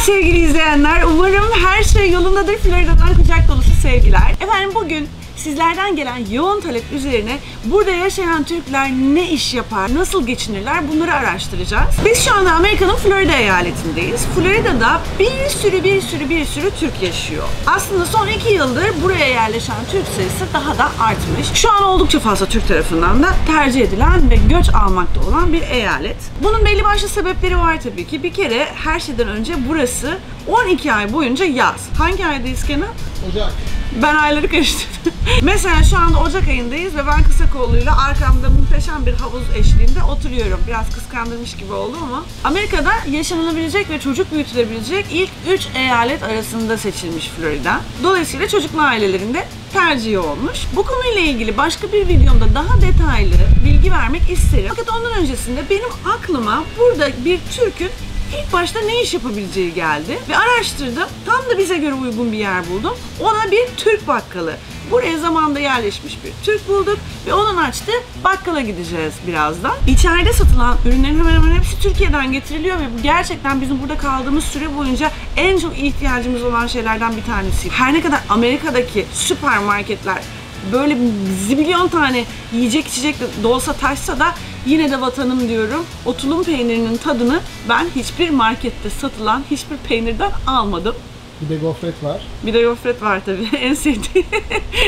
sevgili izleyenler, umarım her şey yolundadır. Florida'dan kucak dolusu sevgiler. Efendim bugün sizlerden gelen yoğun talep üzerine burada yaşayan Türkler ne iş yapar, nasıl geçinirler bunları araştıracağız. Biz şu anda Amerika'nın Florida eyaletindeyiz. Florida'da bir sürü Türk yaşıyor. Aslında son 2 yıldır buraya yerleşen Türk sayısı daha da artmış. Şu an oldukça fazla Türk tarafından da tercih edilen ve göç almakta olan bir eyalet. Bunun belli başlı sebepleri var tabii ki. Bir kere her şeyden önce burası 12 ay boyunca yaz. Hangi aydayız Kenan? Ocak. Ben ayları karıştırdım. Mesela şu anda Ocak ayındayız ve ben kısa kolluyla arkamda muhteşem bir havuz eşliğinde oturuyorum. Biraz kıskandırmış gibi oldum ama Amerika'da yaşanılabilecek ve çocuk büyütülebilecek ilk 3 eyalet arasında seçilmiş Florida. Dolayısıyla çocuklu ailelerinde tercihi olmuş. Bu konuyla ilgili başka bir videomda daha detaylı bilgi vermek isterim. Fakat ondan öncesinde benim aklıma burada bir Türk'ün İlk başta ne iş yapabileceği geldi ve araştırdım. Tam da bize göre uygun bir yer buldum. O da bir Türk bakkalı. Buraya zamanında yerleşmiş bir Türk bulduk ve onun açtığı bakkala gideceğiz birazdan. İçeride satılan ürünlerin hemen hemen hepsi Türkiye'den getiriliyor ve bu gerçekten bizim burada kaldığımız süre boyunca en çok ihtiyacımız olan şeylerden bir tanesi. Her ne kadar Amerika'daki süpermarketler böyle zibilyon tane yiyecek içecek de olsa taşsa da yine de vatanım diyorum. O tulum peynirinin tadını ben hiçbir markette satılan hiçbir peynirden almadım. Bir de gofret var. Bir de gofret var tabii. En sevdiğim.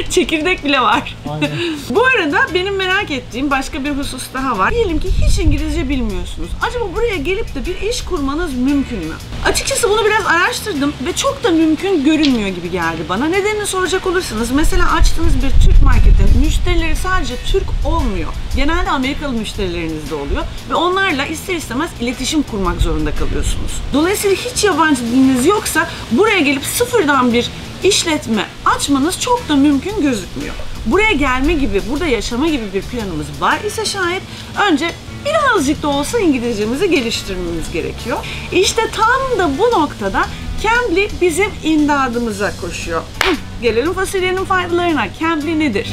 Çekirdek bile var. Aynen. Bu arada benim merak ettiğim başka bir husus daha var. Diyelim ki hiç İngilizce bilmiyorsunuz. Acaba buraya gelip de bir iş kurmanız mümkün mü? Açıkçası bunu biraz araştırdım ve çok da mümkün görünmüyor gibi geldi bana. Nedenini soracak olursanız mesela açtığınız bir Türk marketin müşterileri sadece Türk olmuyor. Genelde Amerikalı müşterileriniz de oluyor ve onlarla ister istemez iletişim kurmak zorunda kalıyorsunuz. Dolayısıyla hiç yabancı diliniz yoksa buraya gelip sıfırdan bir işletme açmanız çok da mümkün gözükmüyor. Buraya gelme gibi, burada yaşama gibi bir planımız var ise şayet önce birazcık da olsa İngilizcemizi geliştirmemiz gerekiyor. İşte tam da bu noktada Cambly bizim imdadımıza koşuyor. Gelelim fasulyenin faydalarına. Cambly nedir?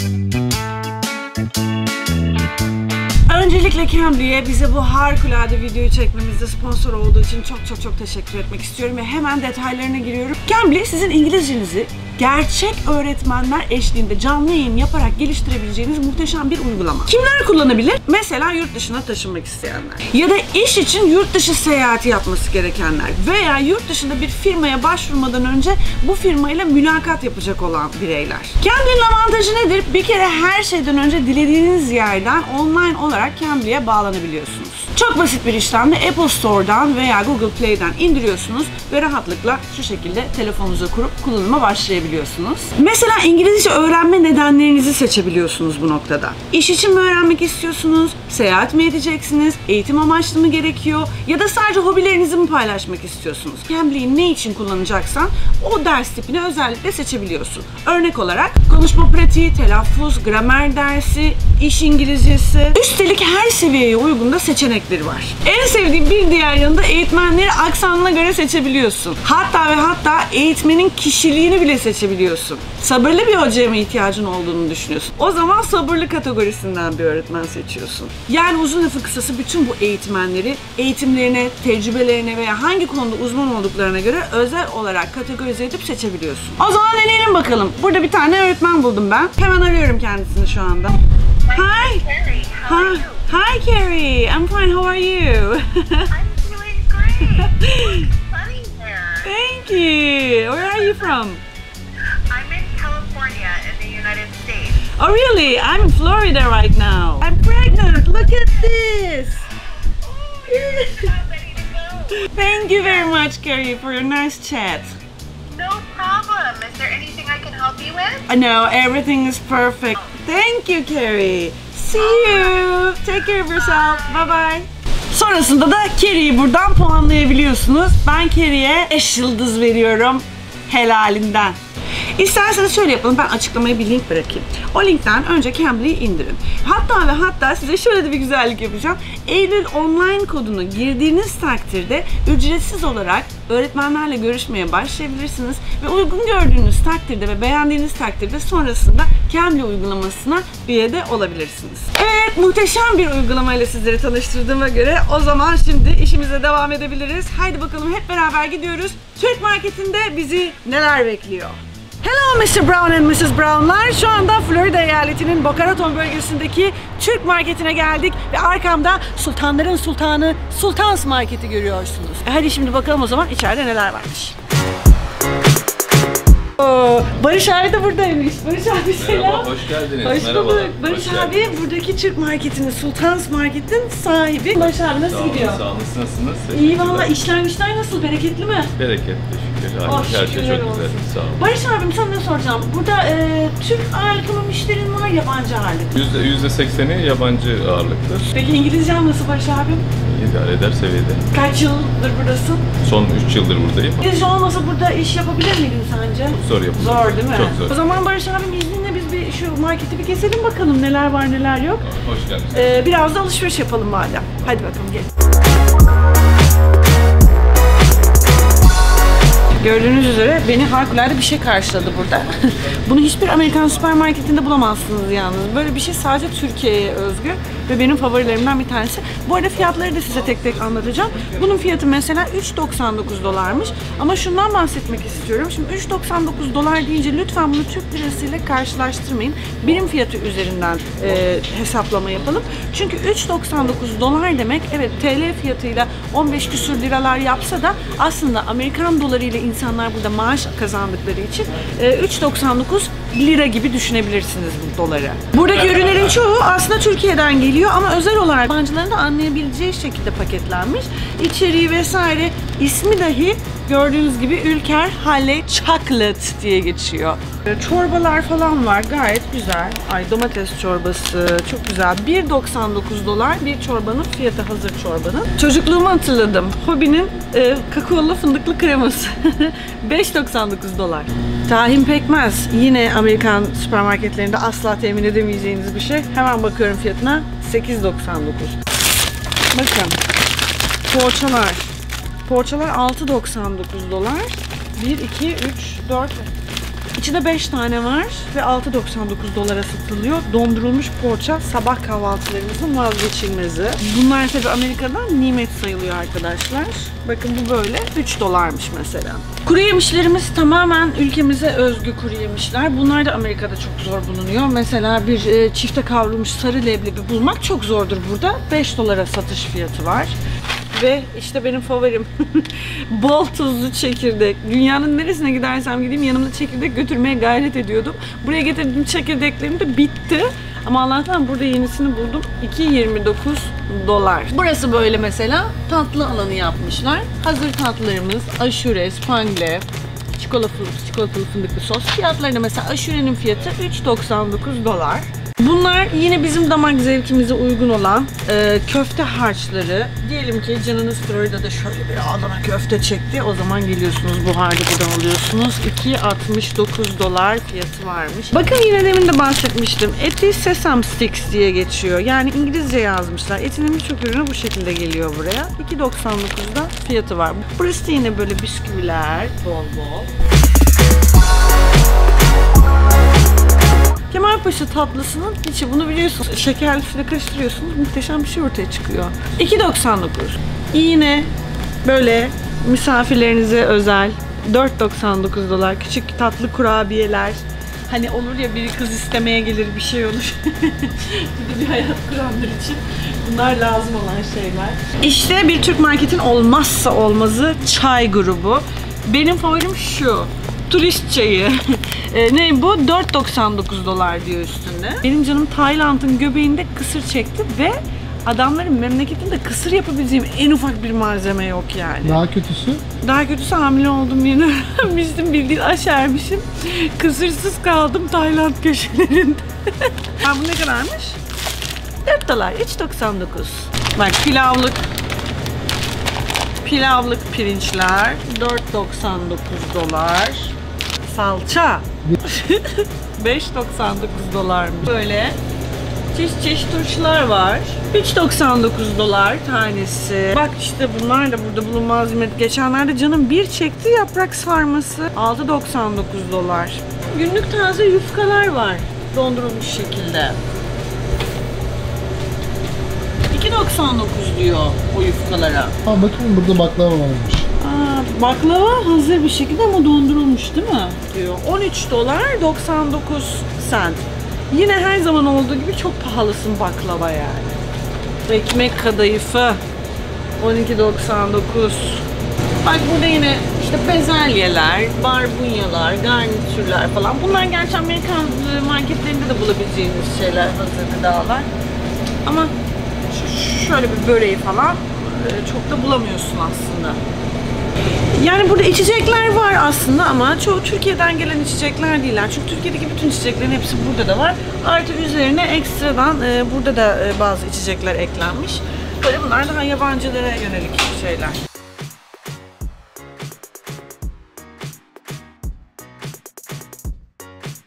Öncelikle Cambly'e bize bu harikulade videoyu çekmemizde sponsor olduğu için çok teşekkür etmek istiyorum ve hemen detaylarına giriyorum. Cambly sizin İngilizcenizi gerçek öğretmenler eşliğinde canlı yayın yaparak geliştirebileceğiniz muhteşem bir uygulama. Kimler kullanabilir? Mesela yurt dışına taşınmak isteyenler ya da iş için yurt dışı seyahati yapması gerekenler veya yurt dışında bir firmaya başvurmadan önce bu firmayla mülakat yapacak olan bireyler. Cambly'nin avantajı nedir? Bir kere her şeyden önce dilediğiniz yerden online olarak Cambly'ye bağlanabiliyorsunuz. Çok basit bir işlemle Apple Store'dan veya Google Play'den indiriyorsunuz ve rahatlıkla şu şekilde telefonunuza kurup kullanıma başlayabiliyorsunuz. Mesela İngilizce öğrenme nedenlerinizi seçebiliyorsunuz bu noktada. İş için mi öğrenmek istiyorsunuz? Seyahat mi edeceksiniz? Eğitim amaçlı mı gerekiyor? Ya da sadece hobilerinizi mi paylaşmak istiyorsunuz? Cambly'yi ne için kullanacaksan o ders tipini özellikle seçebiliyorsun. Örnek olarak konuşma pratiği, telaffuz, gramer dersi, iş İngilizcesi. Üstelik her seviyeye uygun da seçenekleri var. En sevdiğim bir diğer yanında eğitmenleri aksanına göre seçebiliyorsun. Hatta eğitmenin kişiliğini bile seçebiliyorsun. Sabırlı bir hocaya mı ihtiyacın olduğunu düşünüyorsun? O zaman sabırlı kategorisinden bir öğretmen seçiyorsun. Yani uzun lafı kısası bütün bu eğitmenleri eğitimlerine, tecrübelerine veya hangi konuda uzman olduklarına göre özel olarak kategorize edip seçebiliyorsun. O zaman deneyelim bakalım. Burada bir tane öğretmen buldum ben. Hemen arıyorum kendisini şu anda. Hi. Hi Carrie. I'm fine. How are you? I'm doing great. It's sunny here. Thank you. Where are you from? I'm in California in the United States. Oh really? I'm in Florida right now. I'm pregnant. Look at this. You're about ready to go. Thank you very much, Carrie, for your nice chat. No problem. Is there anything I can help you with? No, everything is perfect. Thank you, Carrie. See you. Take care of yourself. Bye bye. Sonrasında da Carrie'yi buradan puanlayabiliyorsunuz. Ben Carrie'ye 5 yıldız veriyorum. Helalinden. İsterseniz şöyle yapalım, ben açıklamaya bir link bırakayım. O linkten önce Cambly'yi indirin. Hatta size şöyle de bir güzellik yapacağım. Eylül online kodunu girdiğiniz takdirde ücretsiz olarak öğretmenlerle görüşmeye başlayabilirsiniz ve uygun gördüğünüz takdirde ve beğendiğiniz takdirde sonrasında Cambly uygulamasına üye de olabilirsiniz. Evet, Evet, muhteşem bir uygulamayla sizleri tanıştırdığıma göre o zaman şimdi işimize devam edebiliriz. Haydi bakalım hep beraber gidiyoruz. Türk marketinde bizi neler bekliyor? Hello Mr. Brown and Mrs. Brown'lar. Şu anda Florida eyaletinin Boca Raton bölgesindeki Türk marketine geldik ve arkamda sultanların sultanı Sultan's Market'i görüyorsunuz. Hadi şimdi bakalım o zaman içeride neler varmış. Barış abi de buradaymış. Barış abi selam. Merhaba, hoş geldiniz. Hoş Merhabalar. bulduk. Barış Hoş abi geldiniz. buradaki Türk marketinin, Sultan's Market'in sahibi. Barış abi nasıl Sağ olun, gidiyor? sağ olun. Siz nasılsınız? İyi Teşekkürler. valla, işler güçler nasıl? Bereketli mi? Bereketli, şükür. Oh, Her şey çok şükürler güzel. olsun. Sağ olun. Barış abim sana ne soracağım? Burada Türk ağırlıklı mı müşterin var, yabancı ağırlıklı? %80'i yabancı ağırlıklı. Peki İngilizcen nasıl Barış abim? İdare eder seviyede. Kaç yıldır buradasın? Son 3 yıldır buradayım. İngilizce olmasa burada iş yapabilir miydin sence? Zor yapılır. Zor değil mi? Çok zor. O zaman Barış abim izninle biz bir şu marketi bir gezelim bakalım neler var neler yok. Hoş geldiniz. Biraz da alışveriş yapalım madem. Hadi bakalım gelin. Gördüğünüz üzere beni harikulade bir şey karşıladı burada. Bunu hiçbir Amerikan süpermarketinde bulamazsınız yalnız. Böyle bir şey sadece Türkiye'ye özgü ve benim favorilerimden bir tanesi. Bu arada fiyatları da size tek tek anlatacağım. Bunun fiyatı mesela $3.99'mış. Ama şundan bahsetmek istiyorum. Şimdi $3.99 deyince lütfen bunu Türk lirasıyla karşılaştırmayın. Birim fiyatı üzerinden hesaplama yapalım. Çünkü $3.99 demek, evet TL fiyatıyla 15 küsür liralar yapsa da aslında Amerikan doları ile insanlar burada maaş kazandıkları için 3.99 lira gibi düşünebilirsiniz bu doları. Buradaki ürünlerin çoğu aslında Türkiye'den geliyor ama özel olarak yabancıların da anlayabileceği şekilde paketlenmiş. İçeriği vesaire, ismi dahi gördüğünüz gibi Ülker Halle Chocolate diye geçiyor. Çorbalar falan var, gayet güzel. Ay, domates çorbası çok güzel. $1.99 bir çorbanın fiyatı, hazır çorbanın. Çocukluğumu hatırladım. Hobinin kakaolu fındıklı kreması. $5.99. Tahin pekmez. Yine Amerikan süpermarketlerinde asla temin edemeyeceğiniz bir şey. Hemen bakıyorum fiyatına. $8.99. Bakın. Poğaçalar. Poğaçalar $6.99. 1, 2, 3, 4. İçinde 5 tane var ve $6.99 satılıyor. Dondurulmuş poğaça sabah kahvaltılarımızın vazgeçilmezi. Bunlar tabii Amerika'dan nimet sayılıyor arkadaşlar. Bakın bu böyle $3 mesela. Kuru yemişlerimiz tamamen ülkemize özgü kuru yemişler. Bunlar da Amerika'da çok zor bulunuyor. Mesela bir çifte kavrulmuş sarı leblebi bulmak çok zordur burada. $5 satış fiyatı var. Ve işte benim favorim bol tuzlu çekirdek. Dünyanın neresine gidersem gideyim yanımda çekirdek götürmeye gayret ediyordum. Buraya getirdiğim çekirdeklerim de bitti. Ama Allah'tan burada yenisini buldum. $2.29. Burası böyle mesela tatlı alanı yapmışlar. Hazır tatlılarımız aşure, spangle, çikolatalı fındıklı sos. Fiyatlarında mesela aşurenin fiyatı $3.99. Bunlar yine bizim damak zevkimize uygun olan köfte harçları. Diyelim ki canınız Florida'da şöyle bir Adana köfte çekti. O zaman geliyorsunuz, bu harcı buradan alıyorsunuz. $2.69 fiyatı varmış. Bakın yine demin de bahsetmiştim. Eti Sesame Sticks diye geçiyor. Yani İngilizce yazmışlar. Etinin birçok ürünü bu şekilde geliyor buraya. $2.99'da fiyatı var. Burası da yine böyle bisküviler bol bol. Kemalpaşa tatlısının içi, bunu biliyorsunuz. Şekerli sütle karıştırıyorsunuz. Muhteşem bir şey ortaya çıkıyor. $2.99. Yine böyle misafirlerinize özel $4.99 küçük tatlı kurabiyeler. Hani olur ya, biri kız istemeye gelir, bir şey olur. Bir de bir hayat kuranlar için bunlar lazım olan şeyler. İşte bir Türk marketin olmazsa olmazı çay grubu. Benim favorim şu. Turist çayı. Ne bu? $4.99 diyor üstünde. Benim canım Tayland'ın göbeğinde kısır çekti ve adamların memleketinde kısır yapabileceğim en ufak bir malzeme yok yani. Daha kötüsü hamile oldum, yeni öğrenmiştim, bildiğin aşermişim. Kısırsız kaldım Tayland köşelerinde. Bu ne kadarmış? $4, $3.99. Bak, pilavlık pirinçler $4.99. Salça $5.99. Böyle çeşit turşular var. $3.99 tanesi. Bak işte bunlar da burada bulunmaz nimet. Geçenlerde canım bir çekti, yaprak sarması $6.99. Günlük taze yufkalar var dondurulmuş şekilde. diyor o yufkalara. Ha bakayım burada baklava varmış. Aa, baklava hazır bir şekilde ama dondurulmuş değil mi? Diyor. 13 dolar 99 cent. Yine her zaman olduğu gibi çok pahalısın baklava yani. Ekmek kadayıfı 12.99. Bak burada yine işte bezelyeler, barbunyalar, garnitürler falan. Bunlar gerçi Amerikan marketlerinde de bulabileceğiniz şeyler, hazır gıdalar. Ama şöyle bir böreği falan çok da bulamıyorsun aslında. Yani burada içecekler var aslında ama çoğu Türkiye'den gelen içecekler değiller. Çünkü Türkiye'deki bütün içeceklerin hepsi burada da var. Artı üzerine ekstradan burada da bazı içecekler eklenmiş. Böyle bunlar daha yabancılara yönelik şeyler.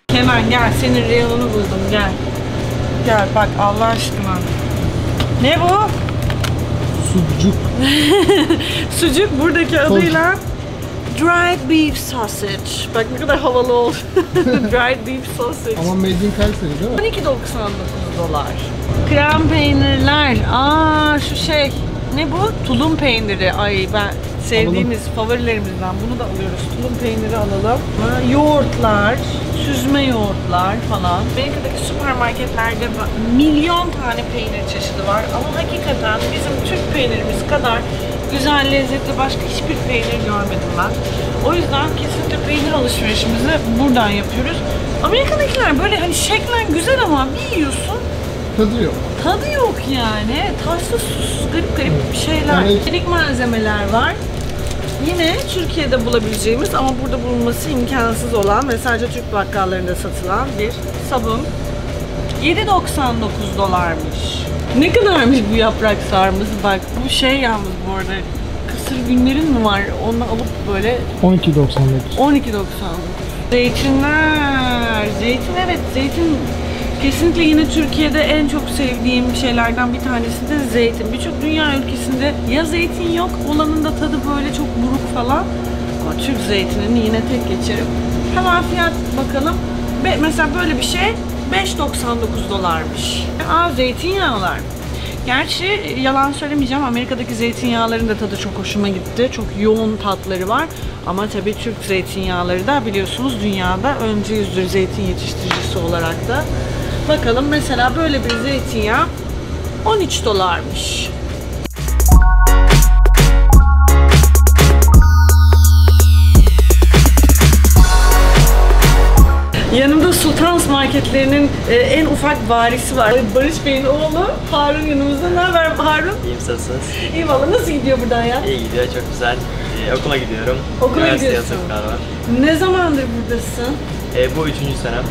Kenan gel, senin reyonunu buldum, gel. Gel bak Allah aşkına. Ne bu? Sucuk. Sucuk buradaki adıyla dried beef sausage. Bak ne kadar havalı oldu. Dried beef sausage. Ama made in Kayseri değil mi? 12.99 dolar. Krem peynirler. Aa şu şey. Ne bu? Tulum peyniri. Ay ben sevdiğimiz favorilerimizden. Bunu da alıyoruz. Tulum peyniri alalım. Yoğurtlar, süzme yoğurtlar falan. Amerika'daki süpermarketlerde milyon tane peynir çeşidi var. Ama hakikaten bizim Türk peynirimiz kadar güzel, lezzetli başka hiçbir peynir görmedim ben. O yüzden kesinlikle peynir alışverişimizi buradan yapıyoruz. Amerika'dakiler böyle hani şeklen güzel ama bir yiyorsun, Tadı yok. tadı yok yani. Tatsız, susuz, garip garip şeyler. Evet. Çelik malzemeler var. Yine Türkiye'de bulabileceğimiz ama burada bulunması imkansız olan ve sadece Türk bakkallarında satılan bir sabun. 7.99 dolarmış. Ne kadarmış bu yaprak sarması? Bak bu şey yalnız bu arada. Kısır günlerin mi var? Onu alıp böyle 12.99. 12.99. Zeytinler. Zeytin evet zeytin. Kesinlikle yine Türkiye'de en çok sevdiğim şeylerden bir tanesi de zeytin. Birçok dünya ülkesinde ya zeytin yok, olanın da tadı böyle çok buruk falan. Ama Türk zeytinini yine tek geçerim. Hemen fiyat bakalım. Mesela böyle bir şey 5.99 dolarmış. Zeytinyağlar. Gerçi yalan söylemeyeceğim, Amerika'daki zeytinyağların da tadı çok hoşuma gitti. Çok yoğun tatları var. Ama tabii Türk zeytinyağları da biliyorsunuz dünyada öncü yüzdür zeytin yetiştiricisi olarak da. Bakalım mesela böyle bir zeytinyağı 13 dolarmış. Yanımda Sultans marketlerinin en ufak varisi var. Barış Bey'in oğlu Harun yanımızda. Ne haber Harun? İyiyim, nasılsınız? İyi valla. Nasıl gidiyor buradan ya? İyi gidiyor, çok güzel. Okula gidiyorum. Okula Üniversiteye gidiyorsun. hazırlıklar var. Ne zamandır buradasın? Bu 3. senem.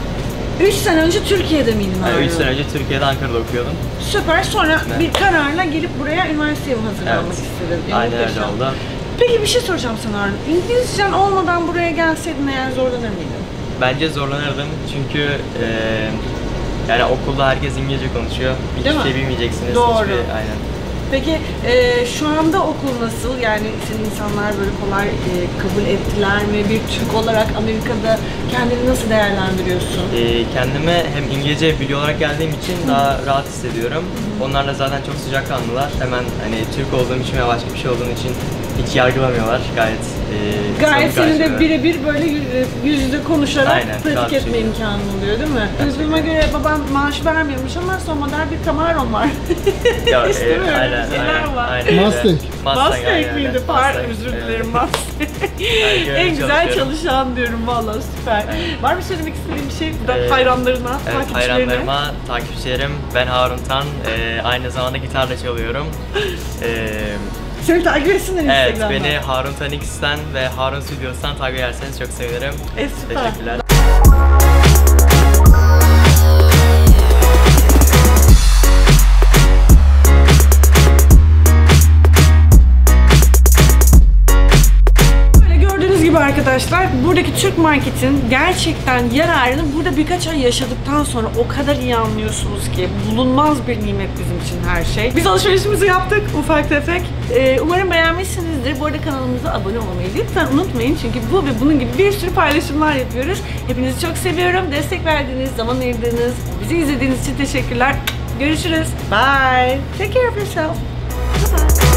3 sene önce Türkiye'de miydin Harun? 3 sene önce Türkiye'de, Ankara'da okuyordum. Süper. Sonra Evet. bir kararla gelip buraya üniversiteye mi hazırlanmak Evet. istedin? Aynen öyle Muhteşem. oldu. Peki bir şey soracağım sana Harun. İngilizcen olmadan buraya gelseydin eğer zorlanır mıydın? Bence zorlanırdım çünkü yani okulda herkes İngilizce konuşuyor. Değil Hiçbir mi? şey bilmeyeceksiniz. Doğru. Aynen. Peki şu anda okul nasıl? Yani seni insanlar böyle kolay kabul ettiler mi? Bir Türk olarak Amerika'da kendini nasıl değerlendiriyorsun? Kendime hem İngilizce biliyor olarak geldiğim için daha rahat hissediyorum. Onlar da zaten çok sıcakkanlılar. Hemen hani Türk olduğum için ve başka bir şey olduğum için hiç yargılamıyorlar. Gayet Gayet samimi senin de karşılıyorlar. birebir böyle yüz yüze konuşarak Aynen, pratik rahat bir etme şekilde. imkanı oluyor değil mi? Duyduğuma göre babam maaş vermiyormuş ama son model bir Camaro'm var. Ya, İstemiyorum. aynen, Neler aynen, var? aynen öyle. Mustang. Mustang aynen öyle. miydi? Pardon, Mustang, özür evet. dilerim Mustang. Aynen, En güzel çalışıyorum. çalışan diyorum vallahi süper. Aynen. Var mı söylemek istediğin bir şey? Buradan Ee, hayranlarına, Evet, takipçilerine. hayranlarıma, takipçilerim, ben Harun Tan, aynı zamanda gitarla çalıyorum. Seni takip etsinler Evet, Instagram'dan. beni Harun Tan X'ten ve Harun Studios'tan takip ederseniz çok sevinirim. Süper. Teşekkürler. Böyle gördüğünüz gibi arkadaşlar buradaki Türk marketin gerçekten yararını burada birkaç ay yaşadıktan sonra o kadar iyi anlıyorsunuz ki bulunmaz bir nimet bizim için her şey. Biz alışverişimizi yaptık ufak tefek. Umarım beğenmişsinizdir. Bu arada kanalımıza abone olmayı lütfen unutmayın çünkü bu ve bunun gibi bir sürü paylaşımlar yapıyoruz. Hepinizi çok seviyorum. Destek verdiğiniz, zaman ayırdığınız, bizi izlediğiniz için teşekkürler. Görüşürüz. Bye. Take care of yourself. Bye.